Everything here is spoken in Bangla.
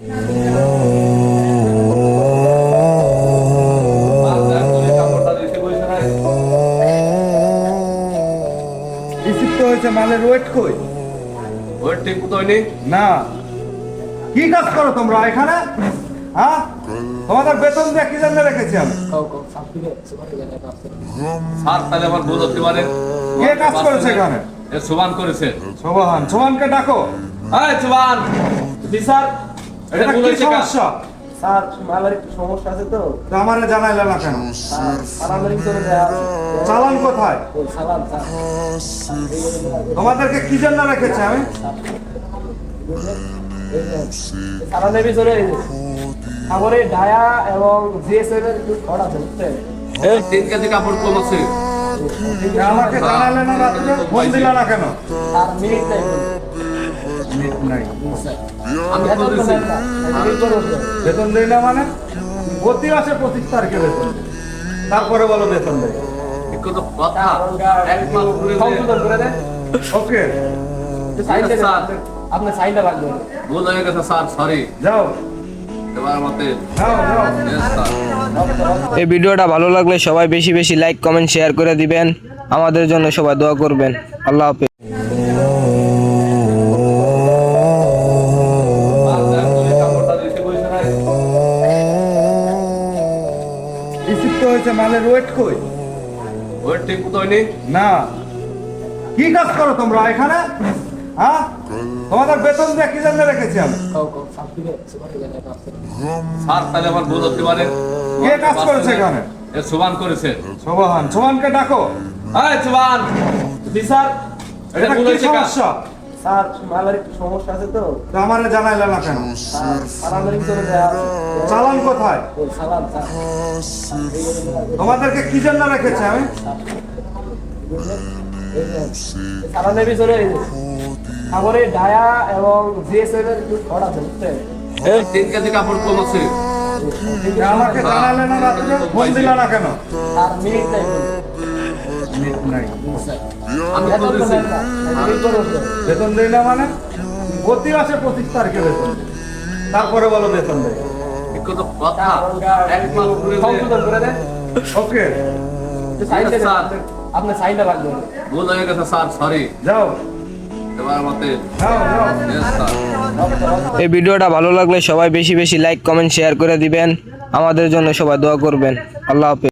মালের ওয়েট কই? ওয়েট ঠিক মতো হয়নি না। কি কাজ করো তোমরা এখানে? হ্যাঁ, তোমাদের বেতন দিয়ে কি জন্য রেখেছি আমি? স্যার তাহলে আমার ভুল হতে পারে। কে কাজ করেছে এখানে? এ সুবান করেছে। সোবাহান, সোবানকে ডাকো। এই সুবান, জি স্যার, এটা এটা ভুল কি হয়েছে কা? সমস্যা? স্যার মালের একটু সমস্যা আছে তো তো আমারে জানাইলে না কেন? স্যার সালামের ভিতরে দেয়া আছে। চালান কোথায়? ওই সালাম স্যার তোমাদেরকে কি জন্য রেখেছি আমি? সালামের ভিতরে খাবারে ডায়া এবং জিএসএম এর একটু খড় আছে বুঝছেন? এই 3 কেজি কাপড় কম আছে। আমাকে জানাইলে না রাত্রে? ফোন দিলা না কেন? আর মিনিট নাই মিনিট নাই। আমি বেতন তো বলেছি দেন না, মিনিট করে উঠবে। বেতন দেই না মানে? প্রতি মাসে 25 তারিখে বেতন দেই। তারপরে বলো বেতন দেই। একটু তো কথা এক মাস ঘুরে সংশোধন করে দেন। ওকে, একটু সাইনটা দেন। স্যার। আপনার সাইনটা লাগবে। ভুল হয়ে গেছে স্যার, সরি। যাও এবার মতে যাও যাও। Yes sir. এই ভিডিওটা ভালো লাগলে সবাই বেশি বেশি লাইক কমেন্ট শেয়ার করে দিবেন। আমাদের জন্য সবাই দোয়া করবেন। আল্লাহ হাফেজ। রিসিপ্ট হয়েছে, মালের ওয়েট কই? ওয়েট ঠিক মতো হয়নি না। কি কাজ করো তোমরা এখানে? হ্যাঁ, তোমাদের বেতন দিয়ে কি জন্য রেখেছি আমি? স্যার তাহলে আমার ভুল হতে পারে। কে কাজ করেছে এখানে? এ সুবান করেছে। সোবাহান, সোবানকে ডাকো। এই সুবান, জি স্যার, এটা এটা ভুল কি হয়েছে কা? সমস্যা? স্যার মালের একটু সমস্যা আছে তো তো আমারে জানাইলে না কেন? স্যার সালামের ভিতরে দেয়া আছে। চালান কোথায়? ওই সালাম স্যার তোমাদেরকে কি জন্য রেখেছি আমি? সালামের ভিতরে খাবারে ডায়া এবং জিএসএম এর একটু খড় আছে বুঝছেন? এই 3 কেজি কাপড় কম আছে। আমাকে জানাইলে না রাত্রে? ফোন দিলা না কেন? আর মিনিট নাই মিনিট নাই। আমি বেতন তো বলেছি দেন না, মিনিট করে উঠবে। বেতন দেই না মানে? প্রতি মাসে 25 তারিখে বেতন দেই। তারপরে বলো বেতন দেই। একটু তো কথা এক মাস ঘুরে সংশোধন করে দেন। ওকে, একটু সাইনটা দেন। স্যার। আপনার সাইনটা লাগবে। ভুল হয়ে গেছে স্যার, সরি। যাও এবার মতে যাও যাও। Yes sir. এই ভিডিওটা ভালো লাগলে সবাই বেশি বেশি লাইক কমেন্ট শেয়ার করে দিবেন। আমাদের জন্য সবাই দোয়া করবেন। আল্লাহ হাফেজ।